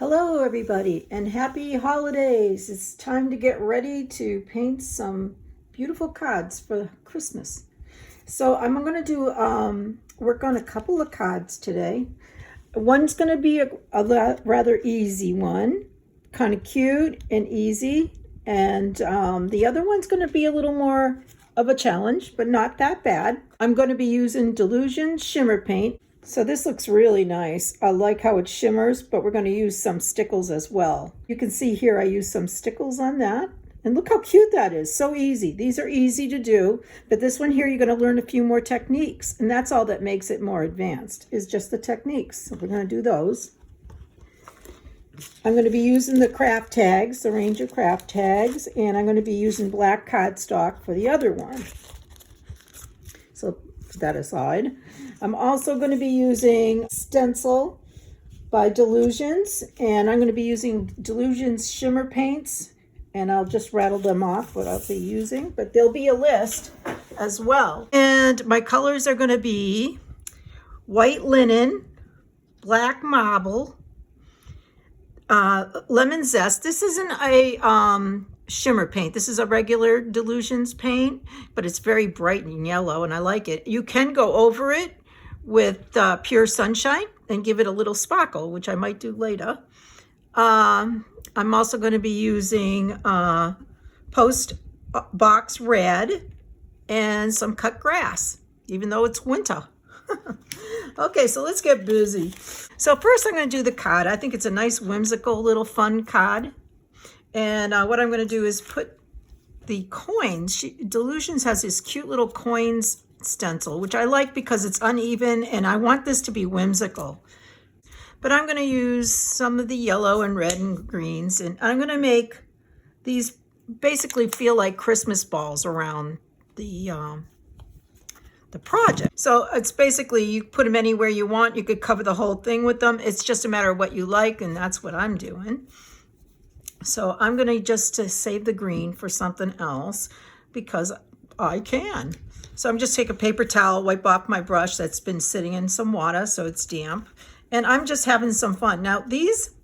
Hello everybody and happy holidays. It's time to get ready to paint some beautiful cards for Christmas. So I'm going to do work on a couple of cards today. One's going to be a rather easy one, kind of cute and easy, and the other one's going to be a little more of a challenge, but not that bad. I'm going to be using Dylusions Shimmer paint. So this looks really nice. I like how it shimmers, but we're going to use some stickles as well. You can see here I use some stickles on that. And look how cute that is. So easy. These are easy to do. But this one here, you're going to learn a few more techniques. And that's all that makes it more advanced, is just the techniques. So we're going to do those. I'm going to be using the craft tags, the Ranger craft tags. And I'm going to be using black cardstock for the other one. So put that aside. I'm also going to be using stencil by Dylusions, and I'm going to be using Dylusions Shimmer paints, and I'll just rattle them off what I'll be using, but there'll be a list as well. And my colors are going to be white linen, black marble, lemon zest. This isn't a shimmer paint. This is a regular Dylusions paint, but it's very bright and yellow, and I like it. You can go over it with pure sunshine and give it a little sparkle, which I might do later. I'm also going to be using post box red and some cut grass, even though it's winter. Okay, so let's get busy. So first I'm going to do the card. I think it's a nice whimsical little fun card. And what I'm going to do is put the coins. Dylusions has this cute little coins stencil, which I like because it's uneven and I want this to be whimsical. But I'm going to use some of the yellow and red and greens, and I'm going to make these basically feel like Christmas balls around the project. So it's basically, you put them anywhere you want. You could cover the whole thing with them. It's just a matter of what you like, and that's what I'm doing. So I'm going to just save the green for something else because I can. So I'm just take a paper towel, wipe off my brush that's been sitting in some water so it's damp. And I'm just having some fun. Now these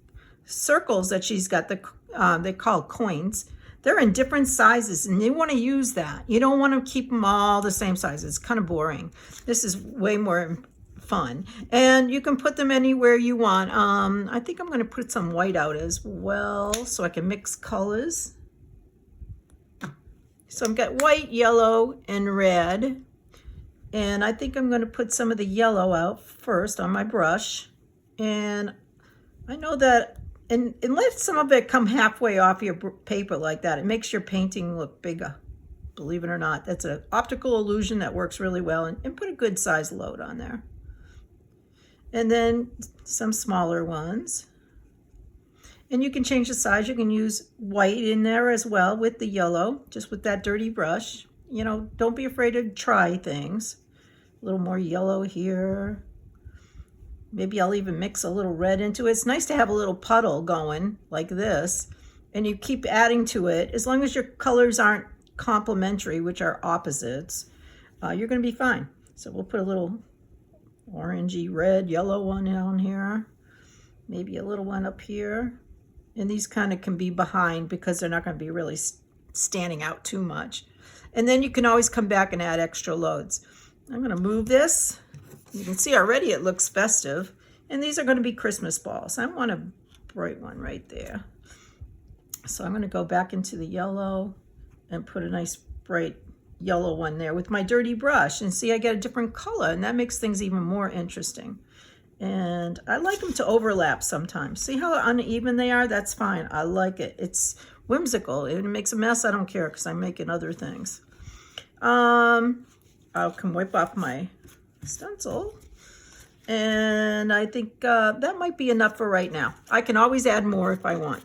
circles that she's got, they call coins, they're in different sizes and you want to use that. You don't want to keep them all the same size. It's kind of boring. This is way more fun. And you can put them anywhere you want. I think I'm going to put some white out as well so I can mix colors. So I've got white, yellow, and red. And I think I'm going to put some of the yellow out first on my brush. And I know that, and let some of it come halfway off your paper like that. It makes your painting look bigger, believe it or not. That's an optical illusion that works really well. And put a good size load on there. And then some smaller ones. And you can change the size. You can use white in there as well with the yellow, just with that dirty brush. You know, don't be afraid to try things. A little more yellow here. Maybe I'll even mix a little red into it. It's nice to have a little puddle going like this. And you keep adding to it. As long as your colors aren't complementary, which are opposites, you're going to be fine. So we'll put a little orangey, red, yellow one down here. Maybe a little one up here. And these kind of can be behind because they're not going to be really standing out too much. And then you can always come back and add extra loads. I'm going to move this. You can see already it looks festive. And these are going to be Christmas balls. I want a bright one right there. So I'm going to go back into the yellow and put a nice bright yellow one there with my dirty brush. And see, I get a different color, and that makes things even more interesting. And I like them to overlap sometimes. See how uneven they are? That's fine. I like it. It's whimsical. If it makes a mess, I don't care because I'm making other things. I can wipe off my stencil. And I think that might be enough for right now. I can always add more if I want.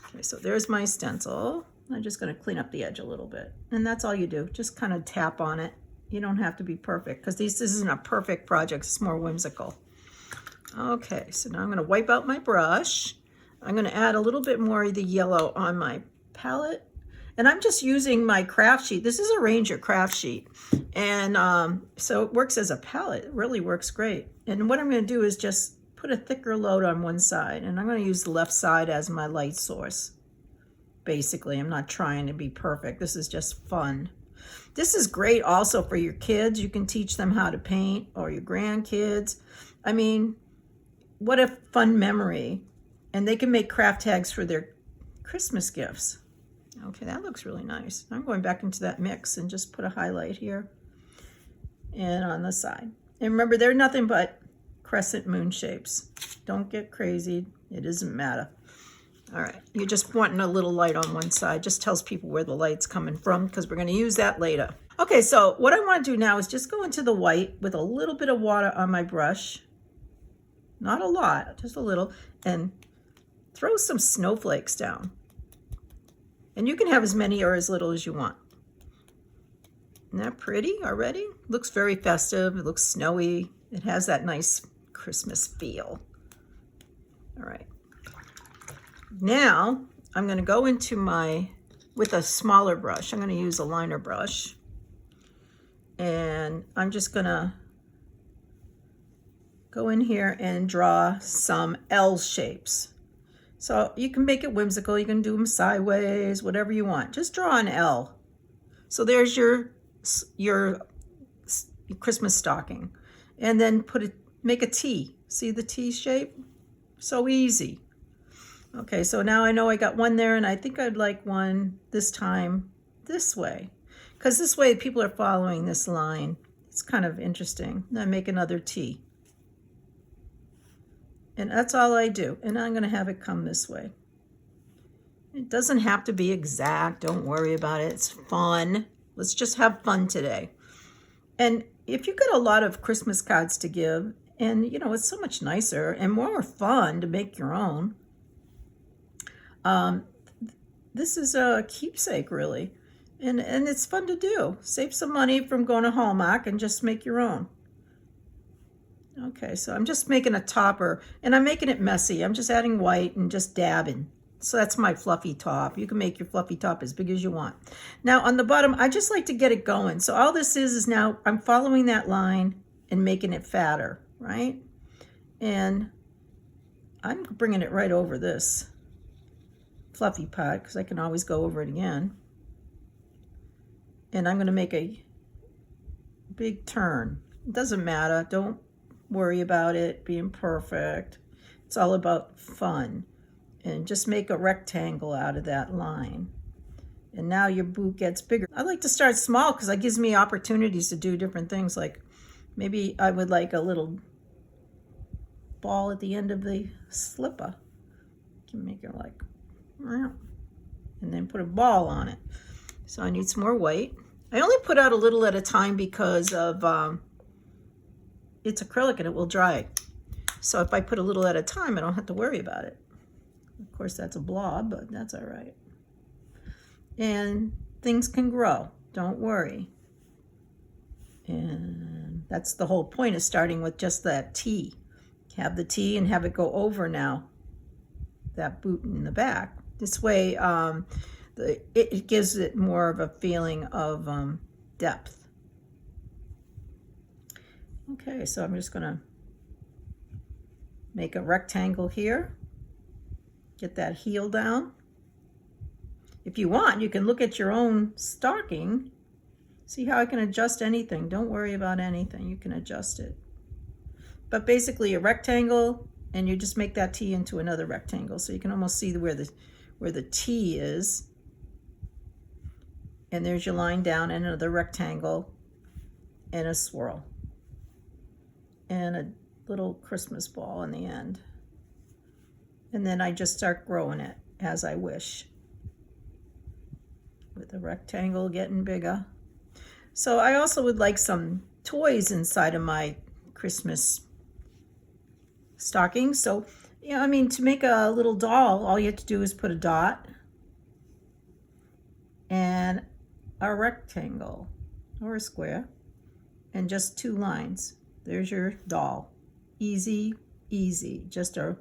Okay, so there's my stencil. I'm just going to clean up the edge a little bit. And that's all you do. Just kind of tap on it. You don't have to be perfect because this isn't a perfect project. It's more whimsical. Okay, so now I'm going to wipe out my brush. I'm going to add a little bit more of the yellow on my palette. And I'm just using my craft sheet. This is a Ranger craft sheet. And so it works as a palette. It really works great. And what I'm going to do is just put a thicker load on one side, and I'm going to use the left side as my light source. Basically, I'm not trying to be perfect. This is just fun. This is great also for your kids. You can teach them how to paint, or your grandkids. I mean, what a fun memory. And they can make craft tags for their Christmas gifts. Okay, that looks really nice. I'm going back into that mix and just put a highlight here and on the side. And remember, they're nothing but crescent moon shapes. Don't get crazy. It doesn't matter. All right, you're just wanting a little light on one side. Just tells people where the light's coming from, because we're going to use that later. Okay, so what I want to do now is just go into the white with a little bit of water on my brush. Not a lot, just a little. And throw some snowflakes down. And you can have as many or as little as you want. Isn't that pretty already? Looks very festive. It looks snowy. It has that nice Christmas feel. All right. Now I'm going to go into with a smaller brush. I'm going to use a liner brush. And I'm just going to go in here and draw some L shapes. So you can make it whimsical. You can do them sideways, whatever you want. Just draw an L. So there's your Christmas stocking. And then make a T. See the T shape? So easy. Okay, so now I know I got one there, and I think I'd like one this time this way. Because this way people are following this line. It's kind of interesting. And I make another T. And that's all I do. And I'm going to have it come this way. It doesn't have to be exact. Don't worry about it. It's fun. Let's just have fun today. And if you got a lot of Christmas cards to give, and you know, it's so much nicer and more fun to make your own. This is a keepsake, really. And it's fun to do. Save some money from going to Hallmark and just make your own. Okay, so I'm just making a topper, and I'm making it messy. I'm just adding white and just dabbing. So that's my fluffy top. You can make your fluffy top as big as you want. Now on the bottom, I just like to get it going. So all this is now I'm following that line and making it fatter, right? And I'm bringing it right over this fluffy part because I can always go over it again. And I'm going to make a big turn. It doesn't matter. Don't worry about it being perfect. It's all about fun. And just make a rectangle out of that line. And now your boot gets bigger. I like to start small because that gives me opportunities to do different things. Like maybe I would like a little ball at the end of the slipper. You can make it like, and then put a ball on it. So I need some more white. I only put out a little at a time because of it's acrylic and it will dry. So if I put a little at a time, I don't have to worry about it. Of course, that's a blob, but that's all right. And things can grow. Don't worry. And that's the whole point of starting with just that T. Have the T and have it go over now, that boot in the back. This way, it gives it more of a feeling of depth. Okay, so I'm just going to make a rectangle here. Get that heel down. If you want, you can look at your own stocking. See how I can adjust anything. Don't worry about anything. You can adjust it. But basically a rectangle, and you just make that T into another rectangle. So you can almost see where the T is. And there's your line down and another rectangle and a swirl. And a little Christmas ball in the end. And then I just start growing it as I wish. With the rectangle getting bigger. So I also would like some toys inside of my Christmas stocking. So, yeah, I mean, to make a little doll, all you have to do is put a dot and a rectangle or a square and just 2 lines. There's your doll. Easy, easy. Just a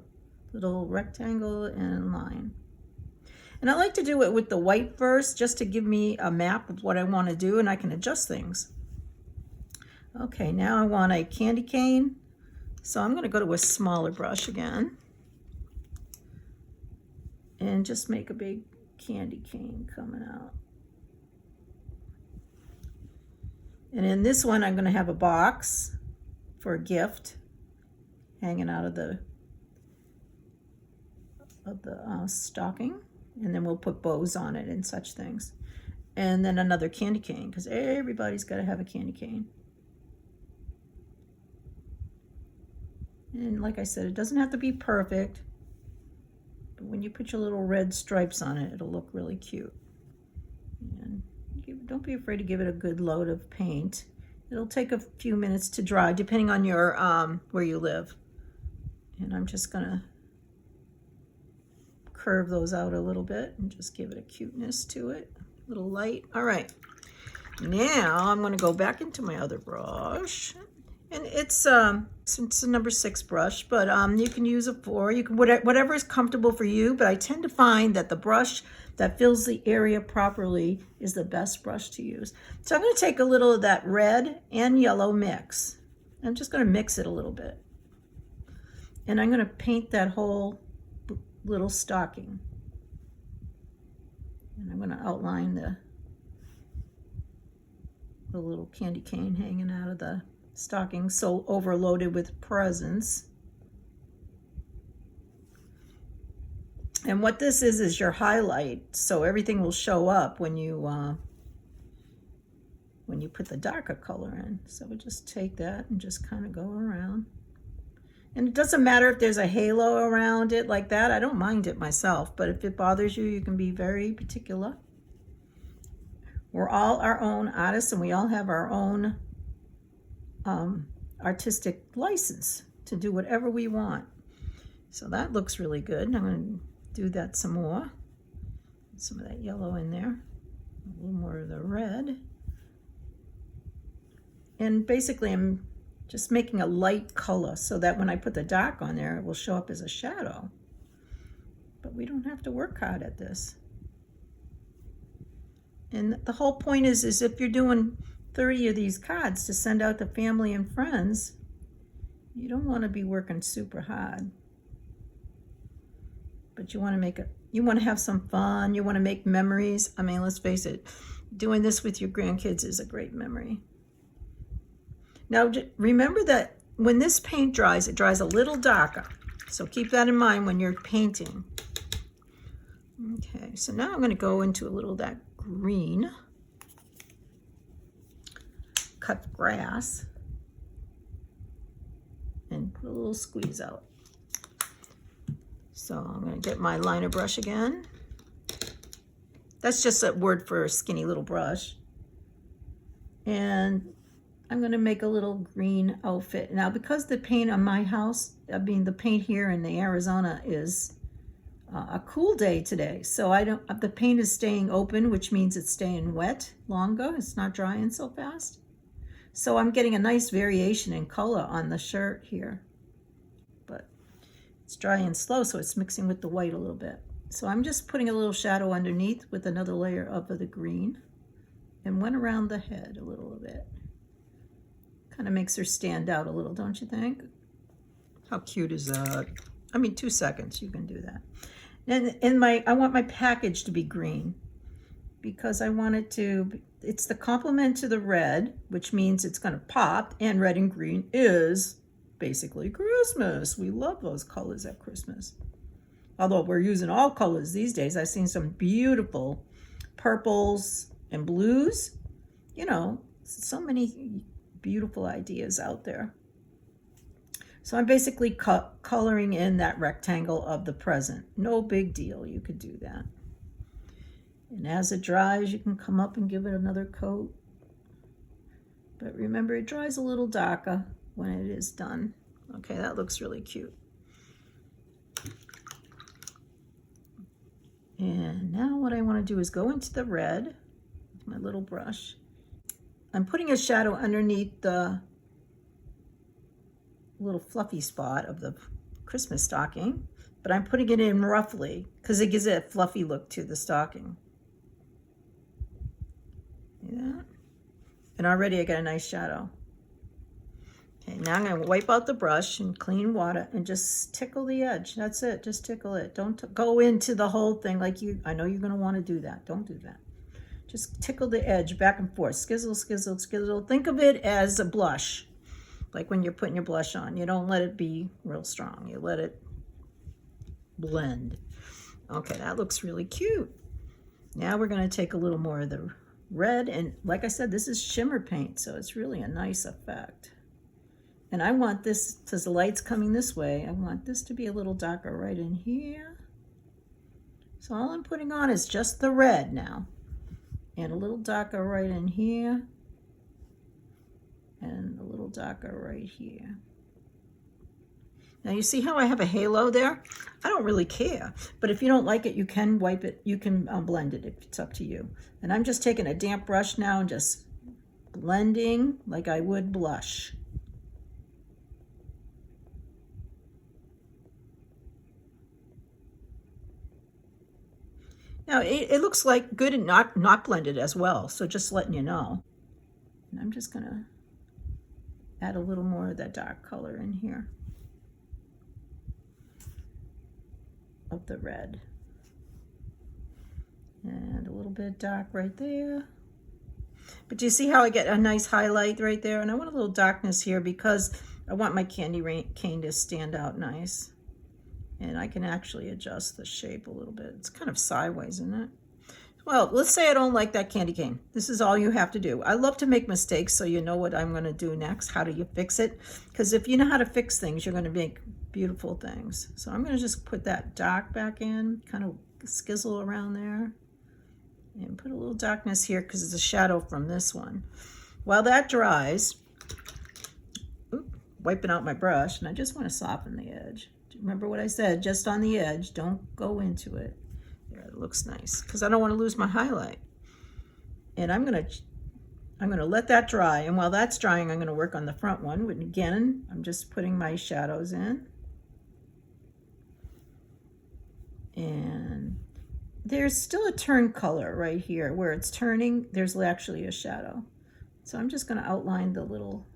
little rectangle and line. And I like to do it with the white first, just to give me a map of what I want to do, and I can adjust things. Okay, now I want a candy cane. So I'm going to go to a smaller brush again and just make a big candy cane coming out. And in this one, I'm going to have a box for a gift hanging out of the stocking, and then we'll put bows on it and such things. And then another candy cane, because everybody's got to have a candy cane. And like I said, it doesn't have to be perfect, but when you put your little red stripes on it, it'll look really cute. And don't be afraid to give it a good load of paint. It'll take a few minutes to dry, depending on your where you live. And I'm just gonna curve those out a little bit and just give it a cuteness to it, a little light. All right, now I'm gonna go back into my other brush, and it's a number 6 brush, but you can use a 4, you can whatever is comfortable for you, but I tend to find that the brush that fills the area properly is the best brush to use. So I'm going to take a little of that red and yellow mix. I'm just going to mix it a little bit. And I'm going to paint that whole little stocking. And I'm going to outline the little candy cane hanging out of the stocking, so overloaded with presents. And what this is your highlight, so everything will show up when you put the darker color in. So we just take that and just kind of go around. And it doesn't matter if there's a halo around it like that. I don't mind it myself, but if it bothers you, you can be very particular. We're all our own artists, and we all have our own artistic license to do whatever we want. So that looks really good. I'm going to do that some more. Some of that yellow in there, a little more of the red. And basically I'm just making a light color so that when I put the dark on there, it will show up as a shadow. But we don't have to work hard at this. And the whole point is if you're doing 30 of these cards to send out to family and friends, you don't want to be working super hard. But you want to have some fun, you want to make memories. I mean, let's face it, doing this with your grandkids is a great memory. Now, remember that when this paint dries, it dries a little darker. So keep that in mind when you're painting. Okay, so now I'm going to go into a little of that green. Cut grass. And put a little squeeze out. So I'm going to get my liner brush again. That's just a word for a skinny little brush. And I'm going to make a little green outfit. Now, because the paint on my house, I mean the paint here in the Arizona is a cool day today. So the paint is staying open, which means it's staying wet longer. It's not drying so fast. So I'm getting a nice variation in color on the shirt here. But it's drying slow, so it's mixing with the white a little bit. So I'm just putting a little shadow underneath with another layer of the green, and went around the head a little bit. Kind of makes her stand out a little, don't you think? How cute is that? I mean, 2 seconds, you can do that. And I want my package to be green because I want it to, it's the complement to the red, which means it's going to pop, and red and green is basically Christmas. We love those colors at Christmas. Although we're using all colors these days. I've seen some beautiful purples and blues. You know, so many beautiful ideas out there. So I'm basically coloring in that rectangle of the present. No big deal, you could do that. And as it dries, you can come up and give it another coat. But remember, it dries a little darker when it is done. Okay, that looks really cute. And now what I want to do is go into the red with my little brush. I'm putting a shadow underneath the little fluffy spot of the Christmas stocking, but I'm putting it in roughly because it gives it a fluffy look to the stocking. See that? And already I got a nice shadow. Okay, now I'm going to wipe out the brush in clean water and just tickle the edge. That's it. Just tickle it. Don't go into the whole thing like I know you're going to want to do that. Don't do that. Just tickle the edge back and forth. Skizzle, skizzle, skizzle. Think of it as a blush, like when you're putting your blush on. You don't let it be real strong. You let it blend. Okay, that looks really cute. Now we're going to take a little more of the red. And like I said, this is shimmer paint, so it's really a nice effect. And I want this, because the light's coming this way, I want this to be a little darker right in here. So all I'm putting on is just the red now. And a little darker right in here. And a little darker right here. Now you see how I have a halo there? I don't really care. But if you don't like it, you can wipe it. You can blend it. It's up to you. And I'm just taking a damp brush now and just blending like I would blush. Now it looks like good and not blended as well, so just letting you know. And I'm just gonna add a little more of that dark color in here of the red. And a little bit dark right there. But do you see how I get a nice highlight right there? And I want a little darkness here because I want my candy cane to stand out nice. And I can actually adjust the shape a little bit. It's kind of sideways, isn't it? Well, let's say I don't like that candy cane. This is all you have to do. I love to make mistakes so you know what I'm going to do next. How do you fix it? Because if you know how to fix things, you're going to make beautiful things. So I'm going to just put that dark back in, kind of skizzle around there. And put a little darkness here because it's a shadow from this one. While that dries, wiping out my brush, and I just want to soften the edge. Remember what I said, just on the edge, don't go into it. There, it looks nice, because I don't want to lose my highlight. And I'm gonna let that dry, and while that's drying, I'm gonna work on the front one. And again, I'm just putting my shadows in. And there's still a turn color right here. Where it's turning, there's actually a shadow. So I'm just gonna outline the little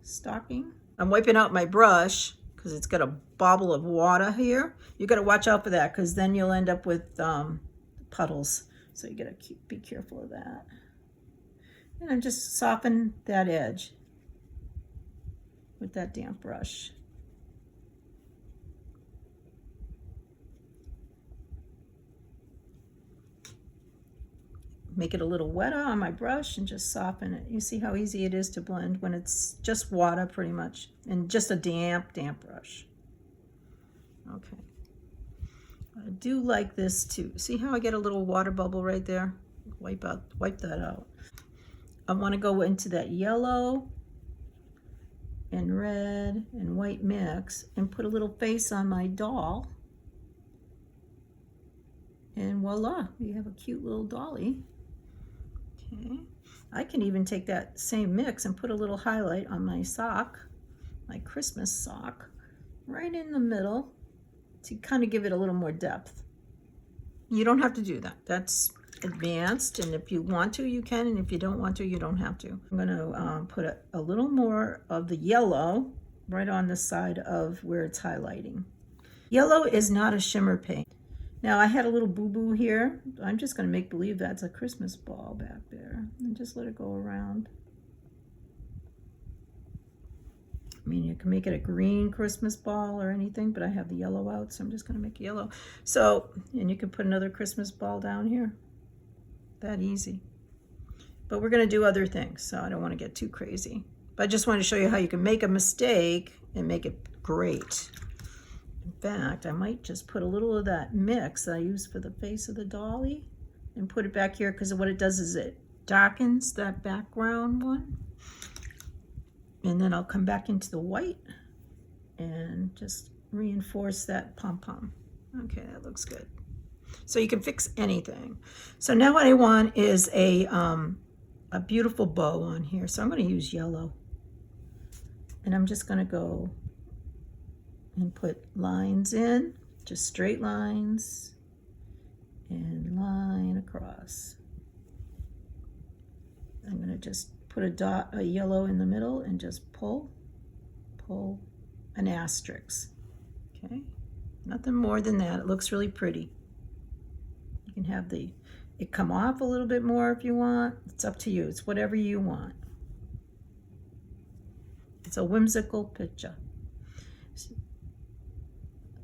stocking. I'm wiping out my brush, because it's got a bobble of water here. You got to watch out for that, because then you'll end up with puddles. So you got to be careful of that. And I'm just soften that edge with that damp brush. Make it a little wetter on my brush and just soften it. You see how easy it is to blend when it's just water pretty much, and just a damp brush. Okay. I do like this too. See how I get a little water bubble right there? Wipe that out. I want to go into that yellow and red and white mix and put a little face on my doll. And voila, we have a cute little dolly. Okay. I can even take that same mix and put a little highlight on my sock, my Christmas sock, right in the middle to kind of give it a little more depth. You don't have to do that. That's advanced, and if you want to, you can, and if you don't want to, you don't have to. I'm going to put a little more of the yellow right on the side of where it's highlighting. Yellow is not a shimmer paint. Now I had a little boo-boo here. I'm just going to make believe that's a Christmas ball back there and just let it go around. I mean, you can make it a green Christmas ball or anything, but I have the yellow out, so I'm just going to make yellow. So, and you can put another Christmas ball down here. That easy. But we're going to do other things, so I don't want to get too crazy. But I just wanted to show you how you can make a mistake and make it great. In fact, I might just put a little of that mix that I use for the face of the dolly and put it back here, because what it does is it darkens that background one. And then I'll come back into the white and just reinforce that pom-pom. Okay, that looks good. So you can fix anything. So now what I want is a beautiful bow on here. So I'm going to use yellow. And I'm just going to go and put lines in, just straight lines, and line across. I'm going to just put a yellow in the middle and just pull pull an asterisk. Okay, nothing more than that. It looks really pretty. You can have it come off a little bit more if you want. It's up to you. It's whatever you want. It's a whimsical picture.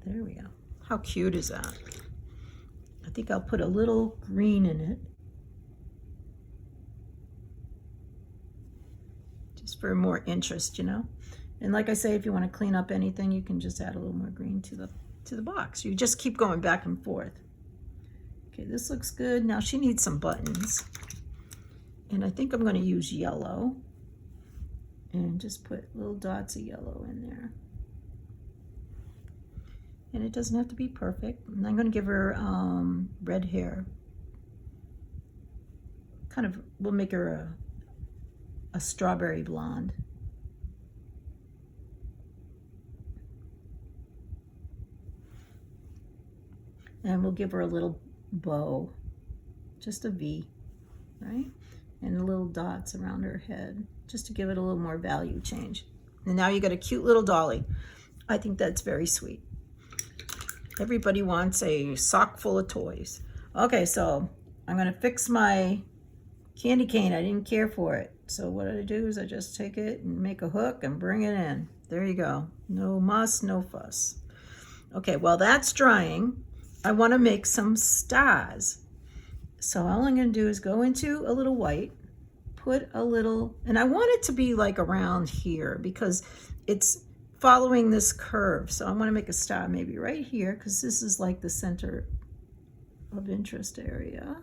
There we go. How cute is that? I think I'll put a little green in it. Just for more interest, you know? And like I say, if you want to clean up anything, you can just add a little more green to the box. You just keep going back and forth. Okay, this looks good. Now she needs some buttons. And I think I'm going to use yellow. And just put little dots of yellow in there. And it doesn't have to be perfect. And I'm going to give her red hair. Kind of, we'll make her a strawberry blonde. And we'll give her a little bow, just a V, right? And little dots around her head, just to give it a little more value change. And now you got a cute little dolly. I think that's very sweet. Everybody wants a sock full of toys. Okay, so I'm gonna fix my candy cane. I didn't care for it. So what I do is I just take it and make a hook and bring it in. There you go. No muss, no fuss. Okay, while that's drying, I want to make some stars. So all I'm going to do is go into a little white, put a little, and I want it to be like around here because it's following this curve. So I want to make a star maybe right here because this is like the center of interest area.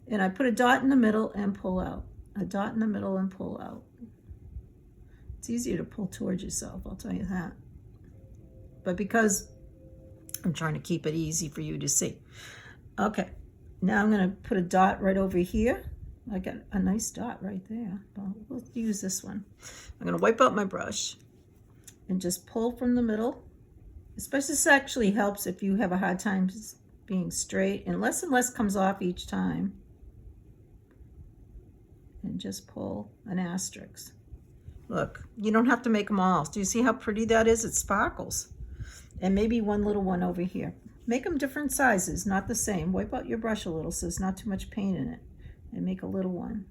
And I put a dot in the middle and pull out. A dot in the middle and pull out. It's easier to pull towards yourself, I'll tell you that. But because I'm trying to keep it easy for you to see. Okay, now I'm going to put a dot right over here. I got a nice dot right there. Well, we'll use this one. I'm going to wipe out my brush and just pull from the middle. Especially this actually helps if you have a hard time being straight, and less comes off each time. And just pull an asterisk. Look, you don't have to make them all. Do you see how pretty that is? It sparkles. And maybe one little one over here. Make them different sizes, not the same. Wipe out your brush a little so there's not too much paint in it. And make a little one.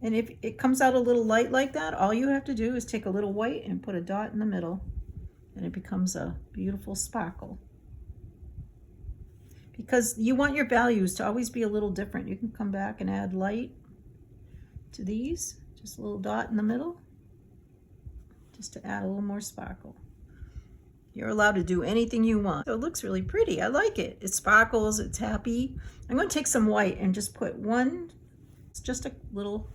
And if it comes out a little light like that, all you have to do is take a little white and put a dot in the middle. And it becomes a beautiful sparkle. Because you want your values to always be a little different. You can come back and add light to these, just a little dot in the middle, just to add a little more sparkle. You're allowed to do anything you want. So it looks really pretty. I like it. It sparkles, it's happy. I'm going to take some white and just put one, it's just a little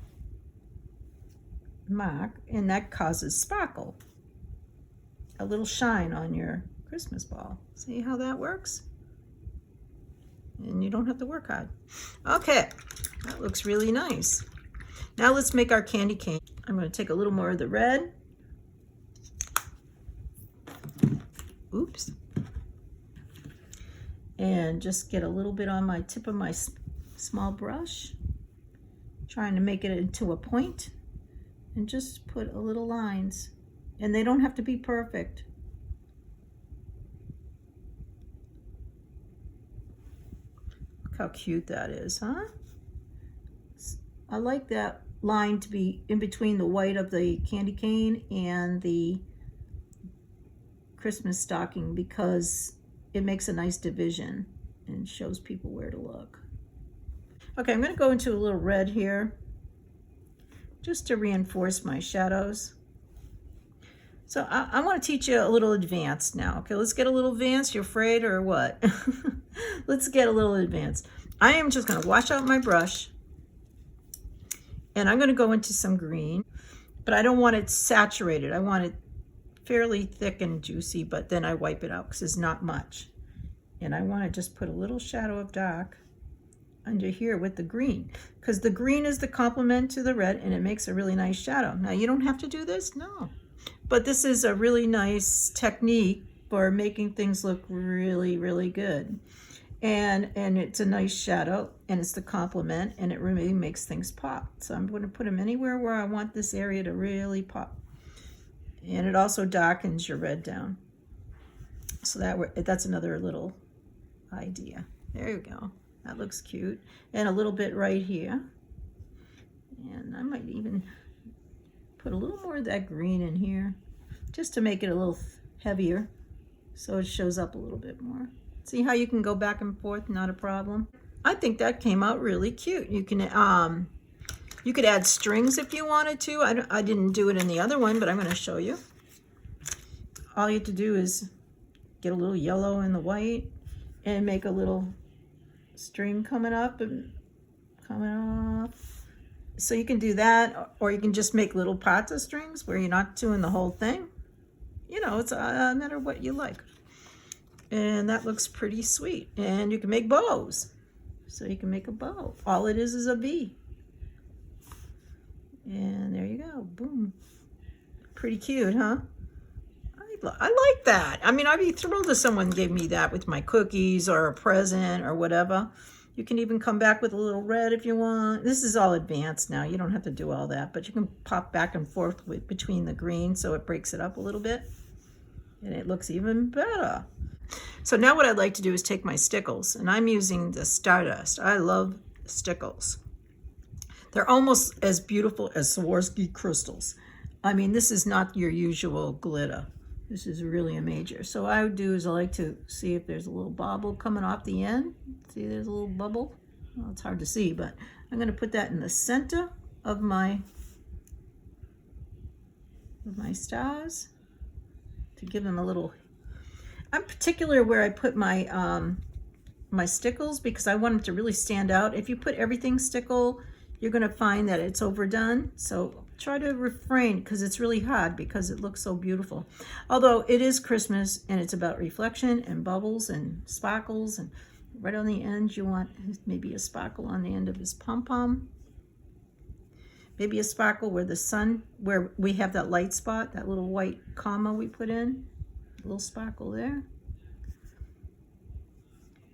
mark, and that causes sparkle. A little shine on your Christmas ball. See how that works? And you don't have to work hard. Okay, that looks really nice. Now let's make our candy cane. I'm going to take a little more of the red. Oops. And just get a little bit on my tip of my small brush. Trying to make it into a point. And just put a little lines. And they don't have to be perfect. Look how cute that is, huh? I like that line to be in between the white of the candy cane and the Christmas stocking because it makes a nice division and shows people where to look. Okay, I'm going to go into a little red here just to reinforce my shadows. So I want to teach you a little advanced now. Okay, let's get a little advanced. You afraid or what? Let's get a little advanced. I am just going to wash out my brush. And I'm going to go into some green, but I don't want it saturated. I want it fairly thick and juicy, but then I wipe it out because it's not much. And I want to just put a little shadow of dark under here with the green, because the green is the complement to the red and it makes a really nice shadow. Now you don't have to do this, no. But this is a really nice technique for making things look really, really good. and it's a nice shadow, and it's the complement, and it really makes things pop. So I'm going to put them anywhere where I want this area to really pop. And it also darkens your red down. So that's another little idea. There you go. That looks cute. And a little bit right here. And I might even put a little more of that green in here just to make it a little heavier so it shows up a little bit more. See how you can go back and forth, not a problem. I think that came out really cute. You could add strings if you wanted to. I didn't do it in the other one, but I'm going to show you. All you have to do is get a little yellow in the white and make a little string coming up and coming off. So you can do that, or you can just make little pots of strings where you're not doing the whole thing. You know, it's a matter of what you like. And that looks pretty sweet. And you can make bows. So you can make a bow. All it is a V. And there you go. Boom. Pretty cute, huh? I like that. I mean, I'd be thrilled if someone gave me that with my cookies or a present or whatever. You can even come back with a little red if you want. This is all advanced now. You don't have to do all that, but you can pop back and forth between the green so it breaks it up a little bit. And it looks even better. So now what I'd like to do is take my stickles, and I'm using the Stardust. I love stickles. They're almost as beautiful as Swarovski crystals. I mean, this is not your usual glitter. This is really a major. So what I would do is I like to see if there's a little bobble coming off the end. See, there's a little bubble. Well, it's hard to see, but I'm going to put that in the center of my stars to give them a little. I'm particular where I put my my stickles because I want them to really stand out. If you put everything stickle, you're going to find that it's overdone. So try to refrain, because it's really hard because it looks so beautiful. Although it is Christmas and it's about reflection and bubbles and sparkles, and right on the end you want maybe a sparkle on the end of his pom-pom. Maybe a sparkle where the sun, where we have that light spot, that little white comma we put in. A little sparkle there.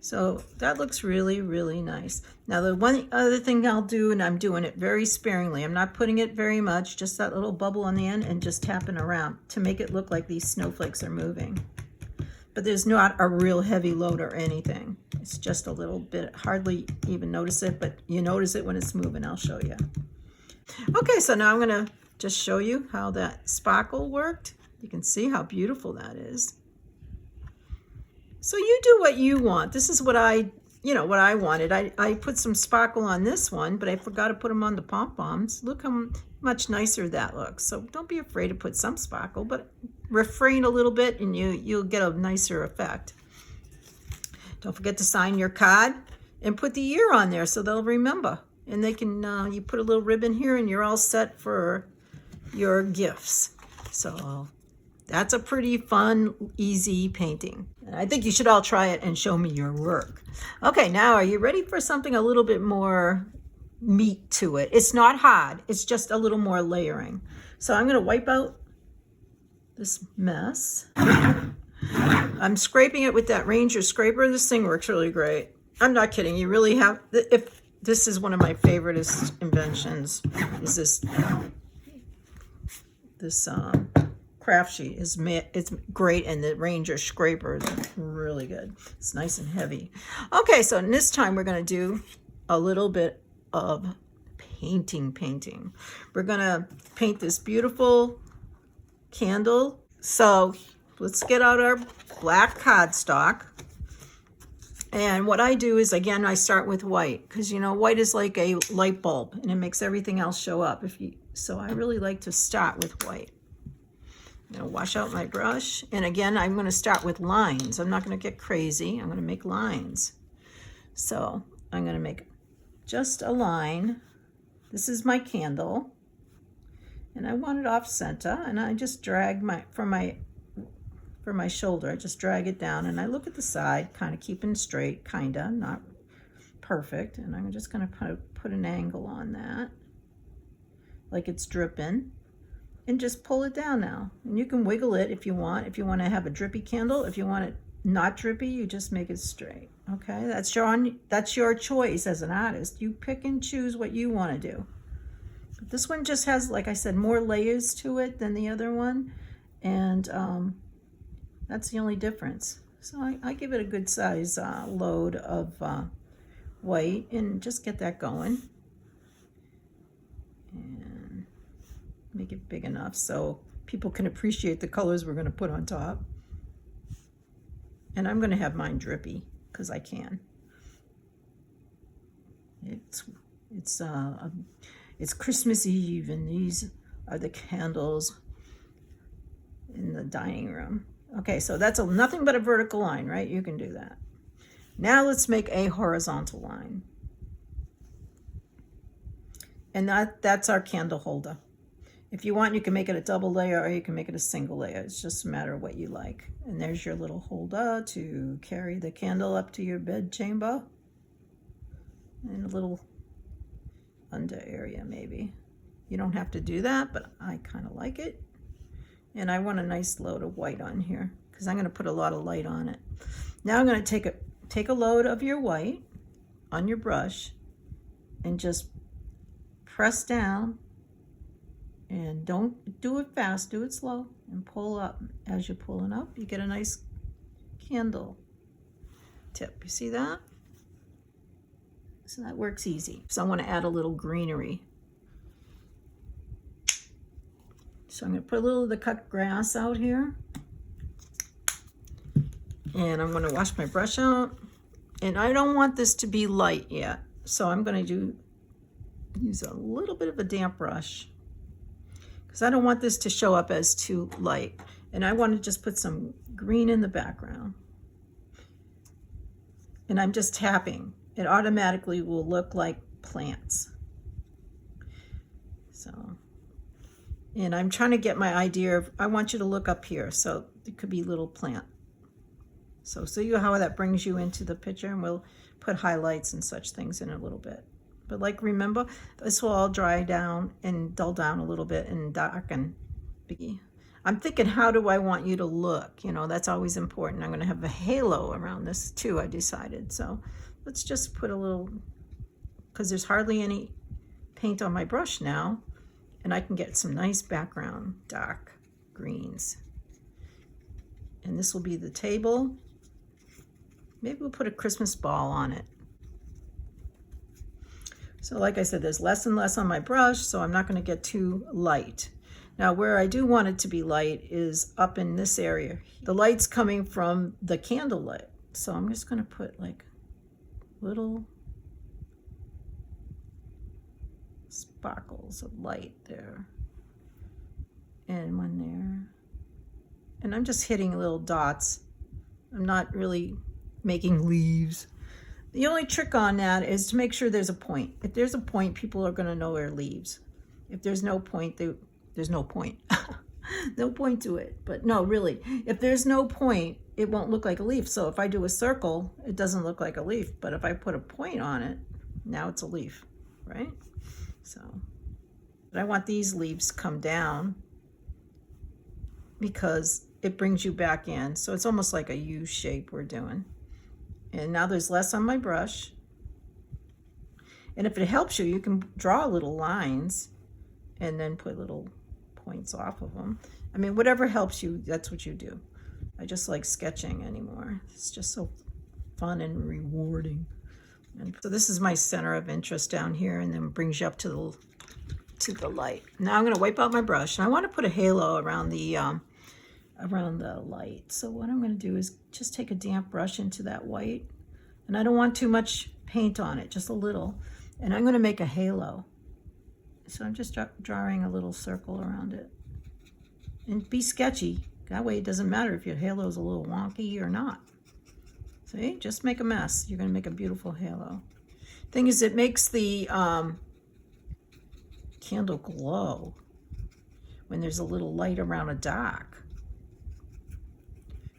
So that looks really, really nice. Now the one other thing I'll do, and I'm doing it very sparingly, I'm not putting it very much, just that little bubble on the end and just tapping around to make it look like these snowflakes are moving. But there's not a real heavy load or anything. It's just a little bit, hardly even notice it, but you notice it when it's moving. I'll show you. Okay, so now I'm gonna just show you how that sparkle worked. You can see how beautiful that is. So you do what you want. This is what I wanted. I put some sparkle on this one, but I forgot to put them on the pom-poms. Look how much nicer that looks. So don't be afraid to put some sparkle, but refrain a little bit and you'll get a nicer effect. Don't forget to sign your card and put the year on there so they'll remember. And they can, you put a little ribbon here and you're all set for your gifts. So that's a pretty fun, easy painting. And I think you should all try it and show me your work. Okay, now are you ready for something a little bit more meat to it? It's not hard, it's just a little more layering. So I'm gonna wipe out this mess. I'm scraping it with that Ranger scraper. This thing works really great. I'm not kidding, you really have, if this is one of my favorite inventions, is this craft sheet. It's great, and the Ranger scraper is really good. It's nice and heavy. Okay, so this time we're going to do a little bit of painting. We're going to paint this beautiful candle. So let's get out our black cardstock. And what I do is, again, I start with white, because you know white is like a light bulb and it makes everything else show up. So I really like to start with white. I'm going to wash out my brush, and again I'm going to start with lines. I'm not going to get crazy. I'm going to make lines. So I'm going to make just a line. This is my candle, and I want it off center, and I just drag from my shoulder, I just drag it down, and I look at the side, kind of keeping straight, kinda, not perfect, and I'm just going to put an angle on that, like it's dripping, and just pull it down now. And you can wiggle it if you want to have a drippy candle, if you want it not drippy, you just make it straight. Okay, that's your choice as an artist. You pick and choose what you want to do. But this one just has, like I said, more layers to it than the other one, and that's the only difference. So I give it a good size load of white and just get that going. And make it big enough so people can appreciate the colors we're going to put on top. And I'm going to have mine drippy because I can. It's Christmas Eve, and these are the candles in the dining room. Okay, so that's nothing but a vertical line, right? You can do that. Now let's make a horizontal line. And that's our candle holder. If you want, you can make it a double layer or you can make it a single layer. It's just a matter of what you like. And there's your little holder to carry the candle up to your bed chamber. And a little under area maybe. You don't have to do that, but I kind of like it. And I want a nice load of white on here because I'm going to put a lot of light on it. Now I'm going to take a load of your white on your brush and just press down, and don't do it fast, do it slow, and pull up. As you're pulling up, you get a nice candle tip. You see that? So that works easy. So I want to add a little greenery. So I'm going to put a little of the cut grass out here. And I'm going to wash my brush out. And I don't want this to be light yet. So I'm going to use a little bit of a damp brush because I don't want this to show up as too light. And I want to just put some green in the background. And I'm just tapping. It automatically will look like plants. So, and I'm trying to get my idea of, I want you to look up here. So it could be little plant. So see how that brings you into the picture, and we'll put highlights and such things in a little bit. But like, remember, this will all dry down and dull down a little bit and darken. I'm thinking, how do I want you to look? You know, that's always important. I'm going to have a halo around this too, I decided. So let's just put a little, because there's hardly any paint on my brush now, and I can get some nice background dark greens. And this will be the table. Maybe we'll put a Christmas ball on it. So like I said, there's less and less on my brush, so I'm not going to get too light. Now where I do want it to be light is up in this area. The light's coming from the candle light. So I'm just going to put like little sparkles of light there. And one there. And I'm just hitting little dots. I'm not really making leaves. The only trick on that is to make sure there's a point. If there's a point, people are going to know they're leaves. If there's no point, there's no point. No point to it. But no, really, if there's no point, it won't look like a leaf. So if I do a circle, it doesn't look like a leaf. But if I put a point on it, now it's a leaf, right? So, but I want these leaves to come down because it brings you back in. So it's almost like a U shape we're doing. And now there's less on my brush. And if it helps you, you can draw little lines and then put little points off of them. I mean, whatever helps you, that's what you do. I just like sketching anymore. It's just so fun and rewarding. And so this is my center of interest down here, and then brings you up to the light. Now I'm going to wipe out my brush, and I want to put a halo around the light. So what I'm going to do is just take a damp brush into that white, and I don't want too much paint on it, just a little, and I'm going to make a halo. So I'm just drawing a little circle around it, and be sketchy. That way it doesn't matter if your halo is a little wonky or not. See, just make a mess. You're going to make a beautiful halo. Thing is, it makes the candle glow when there's a little light around a dark.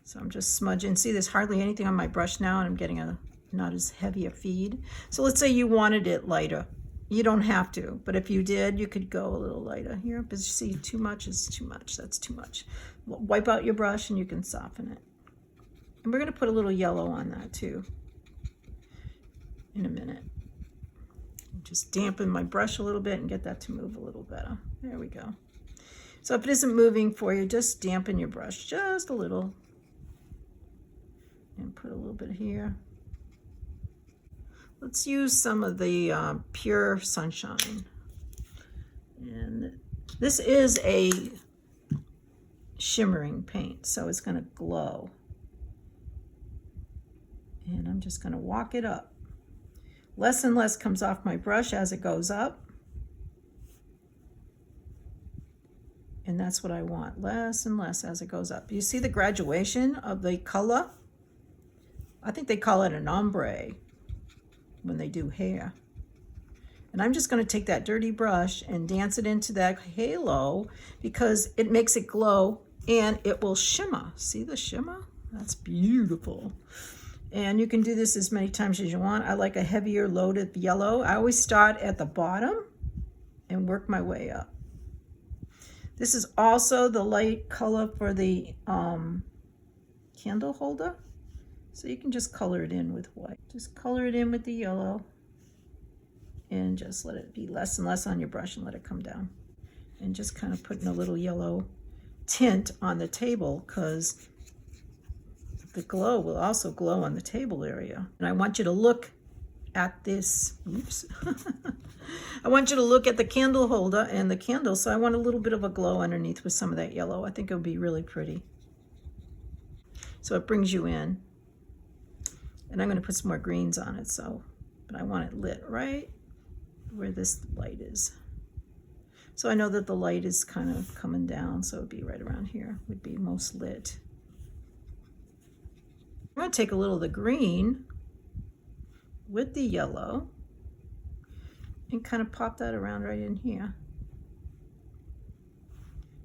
So I'm just smudging. See, there's hardly anything on my brush now, and I'm getting not as heavy a feed. So let's say you wanted it lighter. You don't have to, but if you did, you could go a little lighter here. But you see, too much is too much. That's too much. Wipe out your brush and you can soften it. And we're going to put a little yellow on that too in a minute. Just dampen my brush a little bit and get that to move a little better. There we go. So if it isn't moving for you, just dampen your brush just a little. And put a little bit here. Let's use some of the Pure Sunshine. And this is a shimmering paint, so it's going to glow. And I'm just going to walk it up. Less and less comes off my brush as it goes up. And that's what I want, less and less as it goes up. You see the graduation of the color? I think they call it an ombre when they do hair. And I'm just going to take that dirty brush and dance it into that halo because it makes it glow and it will shimmer. See the shimmer? That's beautiful. And you can do this as many times as you want. I like a heavier loaded yellow. I always start at the bottom and work my way up. This is also the light color for the candle holder. So you can just color it in with white. Just color it in with the yellow and just let it be less and less on your brush and let it come down. And just kind of putting a little yellow tint on the table because the glow will also glow on the table area. And I want you to look at this, oops. I want you to look at the candle holder and the candle. So I want a little bit of a glow underneath with some of that yellow. I think it would be really pretty. So it brings you in. And I'm going to put some more greens on it, but I want it lit right where this light is. So I know that the light is kind of coming down, so it would be right around here, would be most lit. I'm going to take a little of the green with the yellow and kind of pop that around right in here.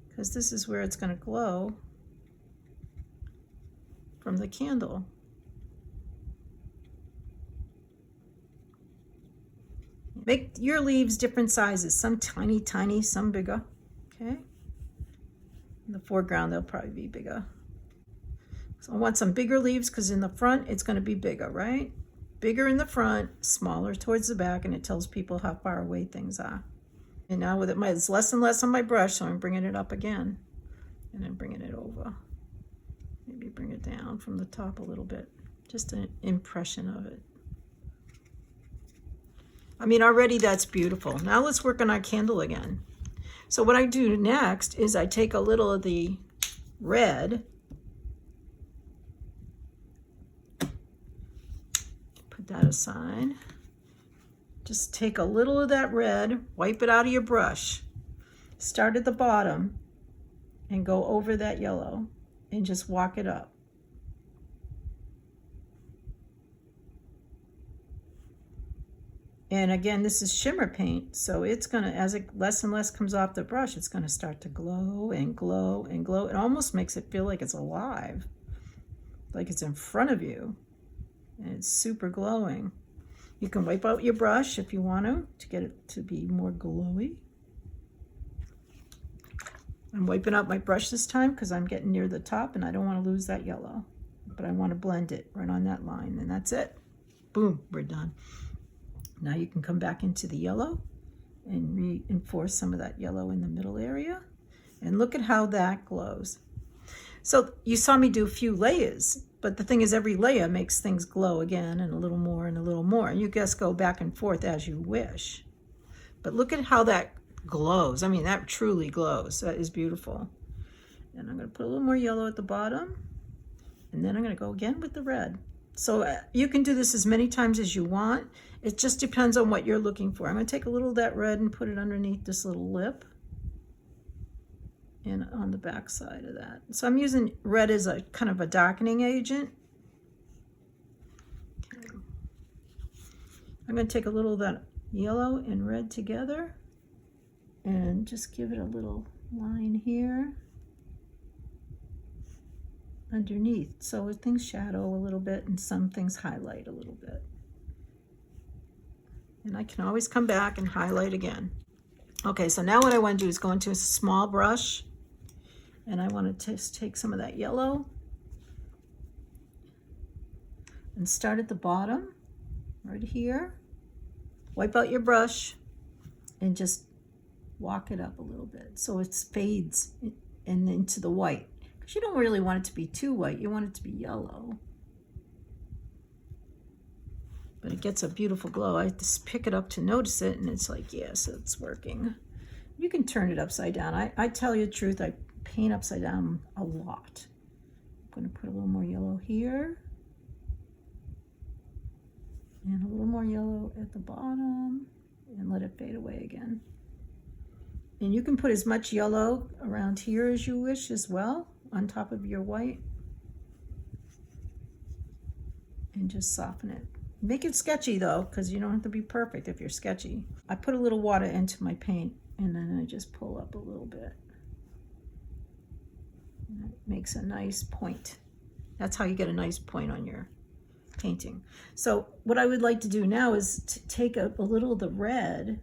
Because this is where it's going to glow from the candle. Make your leaves different sizes, some tiny, tiny, some bigger, okay? In the foreground, they'll probably be bigger. So I want some bigger leaves because in the front, it's going to be bigger, right? Bigger in the front, smaller towards the back, and it tells people how far away things are. And now with it, it's less and less on my brush, so I'm bringing it up again. And then bringing it over. Maybe bring it down from the top a little bit. Just an impression of it. I mean, already that's beautiful. Now let's work on our candle again. So what I do next is I take a little of the red, put that aside. Just take a little of that red, wipe it out of your brush, start at the bottom and go over that yellow and just walk it up. And again, this is shimmer paint, so it's gonna, as it less and less comes off the brush, it's gonna start to glow and glow and glow. It almost makes it feel like it's alive, like it's in front of you, and it's super glowing. You can wipe out your brush if you want to get it to be more glowy. I'm wiping out my brush this time because I'm getting near the top and I don't want to lose that yellow, but I want to blend it right on that line, and that's it. Boom, we're done. Now you can come back into the yellow and reinforce some of that yellow in the middle area. And look at how that glows. So you saw me do a few layers, but the thing is every layer makes things glow again and a little more and a little more. And you just go back and forth as you wish. But look at how that glows. I mean, that truly glows. That is beautiful. And I'm going to put a little more yellow at the bottom. And then I'm going to go again with the red. So you can do this as many times as you want. It just depends on what you're looking for. I'm going to take a little of that red and put it underneath this little lip and on the back side of that. So I'm using red as a kind of a darkening agent. Okay. I'm going to take a little of that yellow and red together and just give it a little line here underneath, so things shadow a little bit and some things highlight a little bit. And I can always come back and highlight again. Okay, so now what I want to do is go into a small brush and I want to just take some of that yellow And start at the bottom, right here. Wipe out your brush and just walk it up a little bit so it fades and into the white. Because you don't really want it to be too white, you want it to be yellow. But it gets a beautiful glow. I just pick it up to notice it, and it's like, yes, it's working. You can turn it upside down. I tell you the truth, I paint upside down a lot. I'm going to put a little more yellow here. And a little more yellow at the bottom, and let it fade away again. And you can put as much yellow around here as you wish as well, on top of your white. And just soften it. Make it sketchy though, because you don't have to be perfect if you're sketchy. I put a little water into my paint, and then I just pull up a little bit. And it makes a nice point. That's how you get a nice point on your painting. So what I would like to do now is to take a little of the red,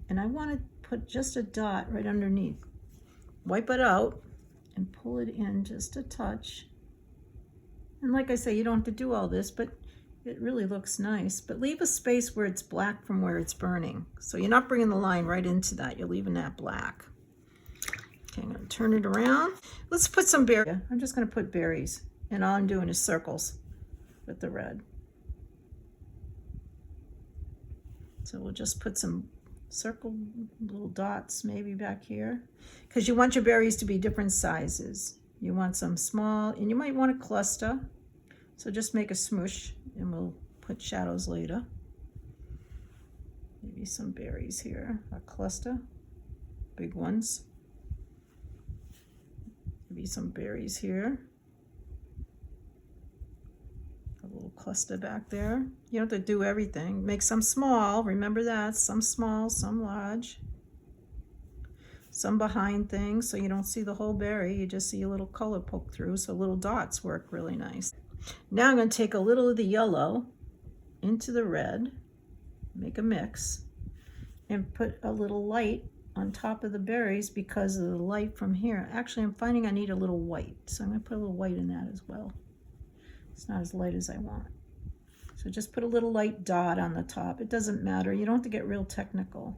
and I want to put just a dot right underneath. Wipe it out and pull it in just a touch. And like I say, you don't have to do all this, but it really looks nice. But leave a space where it's black from where it's burning. So you're not bringing the line right into that. You're leaving that black. Okay, I'm going to turn it around. Let's put some berries. I'm just going to put berries. And all I'm doing is circles with the red. So we'll just put some circle little dots maybe back here. Because you want your berries to be different sizes. You want some small, and you might want a cluster. So just make a smoosh, and we'll put shadows later. Maybe some berries here, a cluster, big ones. Maybe some berries here. A little cluster back there. You don't have to do everything. Make some small, remember that, some small, some large. Some behind things, so you don't see the whole berry, you just see a little color poke through, so little dots work really nice. Now I'm going to take a little of the yellow into the red, make a mix, and put a little light on top of the berries because of the light from here. Actually, I'm finding I need a little white, so I'm going to put a little white in that as well. It's not as light as I want. So just put a little light dot on the top. It doesn't matter. You don't have to get real technical.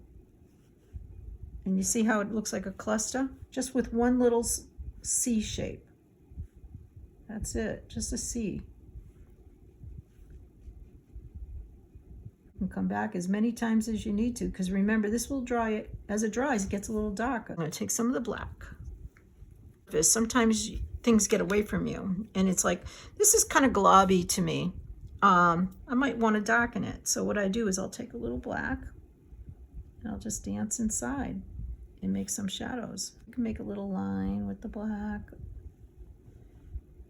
And you see how it looks like a cluster? Just with one little C shape. That's it, just a C. You can come back as many times as you need to, because remember, this will dry, as it dries, it gets a little darker. I'm going to take some of the black. Sometimes things get away from you, and it's like, this is kind of globby to me. I might want to darken it. So what I do is I'll take a little black, and I'll just dance inside and make some shadows. You can make a little line with the black.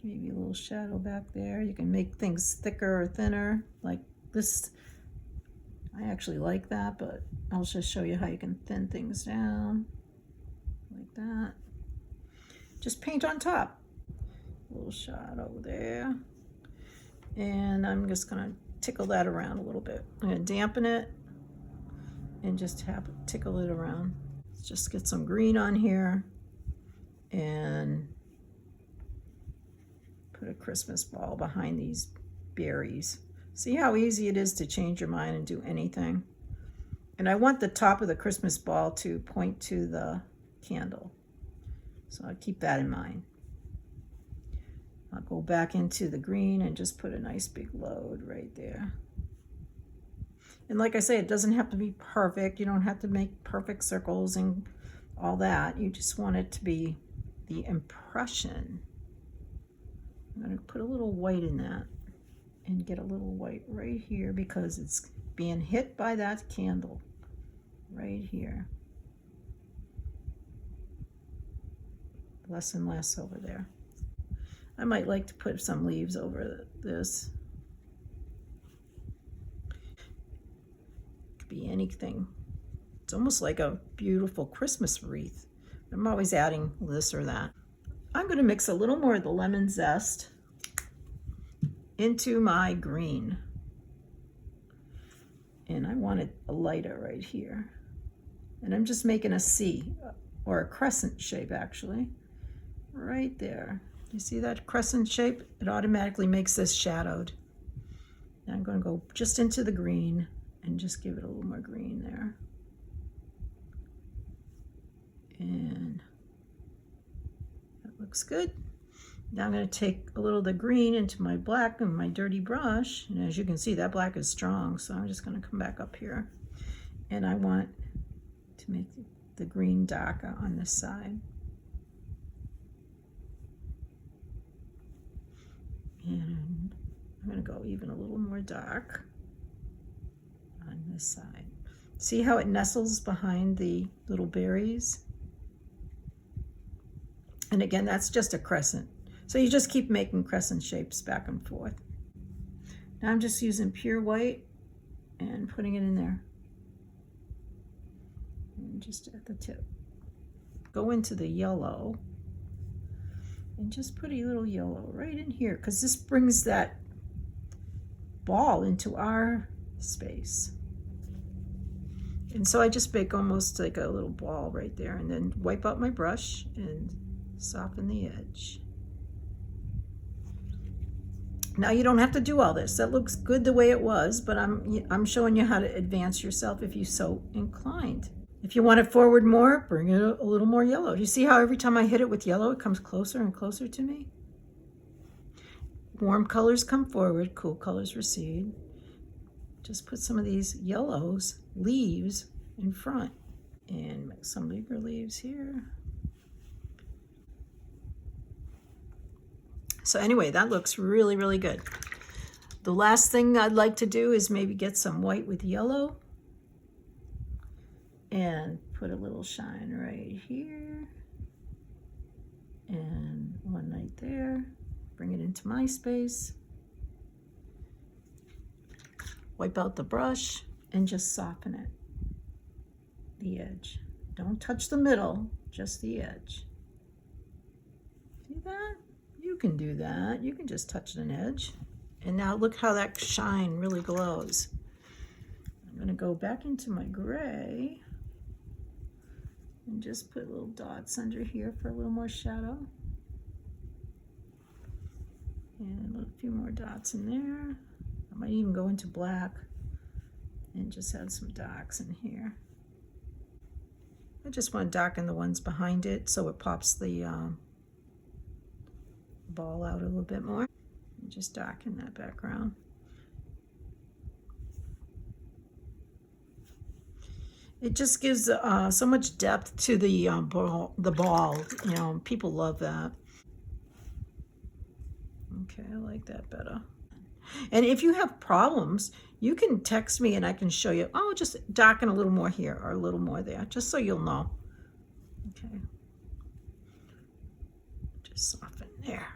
Maybe a little shadow back there. You can make things thicker or thinner, like this. I actually like that, but I'll just show you how you can thin things down, like that. Just paint on top. A little shadow there. And I'm just gonna tickle that around a little bit. I'm gonna dampen it and just have it tickle it around. Let's just get some green on here and put a Christmas ball behind these berries. See how easy it is to change your mind and do anything? And I want the top of the Christmas ball to point to the candle. So I'll keep that in mind. I'll go back into the green and just put a nice big load right there. And like I say, it doesn't have to be perfect. You don't have to make perfect circles and all that. You just want it to be the impression. I'm going to put a little white in that and get a little white right here because it's being hit by that candle right here. Less and less over there. I might like to put some leaves over this. Could be anything. It's almost like a beautiful Christmas wreath. I'm always adding this or that. I'm going to mix a little more of the lemon zest into my green. And I want it a lighter right here. And I'm just making a C, or a crescent shape actually, right there. You see that crescent shape? It automatically makes this shadowed. Now I'm going to go just into the green and just give it a little more green there. And that looks good. Now I'm going to take a little of the green into my black and my dirty brush. And as you can see, that black is strong. So I'm just going to come back up here. And I want to make the green darker on this side. And I'm going to go even a little more dark on this side. See how it nestles behind the little berries? And again, that's just a crescent. So you just keep making crescent shapes back and forth. Now I'm just using pure white and putting it in there. And just at the tip. Go into the yellow. And just put a little yellow right in here, because this brings that ball into our space. And so I just make almost like a little ball right there, and then wipe out my brush and soften the edge. Now you don't have to do all this. That looks good the way it was, but I'm showing you how to advance yourself if you so inclined. If you want it forward more, bring it a little more yellow. You see how every time I hit it with yellow, it comes closer and closer to me? Warm colors come forward, cool colors recede. Just put some of these yellows, leaves, in front. And make some bigger leaves here. So anyway, that looks really, really good. The last thing I'd like to do is maybe get some white with yellow. And put a little shine right here. And one right there. Bring it into my space. Wipe out the brush and just soften it. The edge. Don't touch the middle, just the edge. See that? You can do that. You can just touch an edge. And now look how that shine really glows. I'm going to go back into my gray. And just put little dots under here for a little more shadow. And a few more dots in there. I might even go into black and just add some darks in here. I just want to darken the ones behind it so it pops the ball out a little bit more. And just darken that background. It just gives so much depth to the ball. You know, people love that. Okay, I like that better. And if you have problems, you can text me and I can show you. Oh, just darken a little more here or a little more there, just so you'll know. Okay. Just soften there.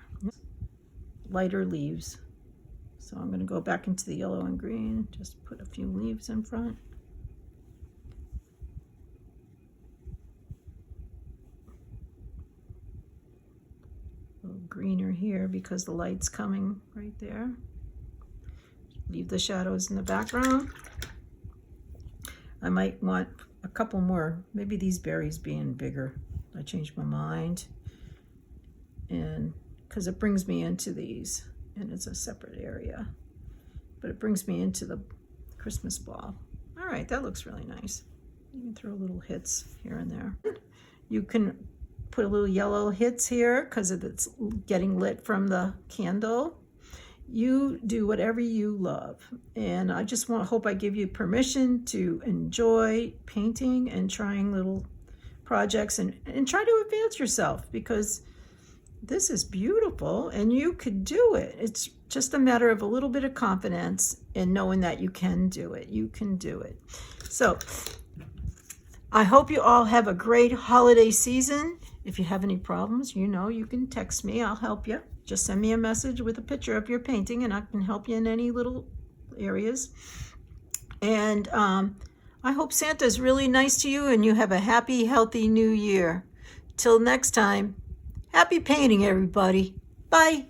Lighter leaves. So I'm going to go back into the yellow and green. Just put a few leaves in front. Greener here because the light's coming right there. Leave the shadows in the background. I might want a couple more, maybe these berries being bigger. I changed my mind, and because it brings me into these, and it's a separate area, but it brings me into the Christmas ball. All right, that looks really nice. You can throw little hits here and there. You can put a little yellow hits here because it's getting lit from the candle. You do whatever you love, and I just hope I give you permission to enjoy painting and trying little projects and try to advance yourself, because this is beautiful and you could do it. It's just a matter of a little bit of confidence and knowing that you can do it. You can do it. So I hope you all have a great holiday season. If you have any problems, you know, you can text me. I'll help you. Just send me a message with a picture of your painting and I can help you in any little areas. And I hope Santa's really nice to you and you have a happy, healthy new year. Till next time, happy painting, everybody. Bye.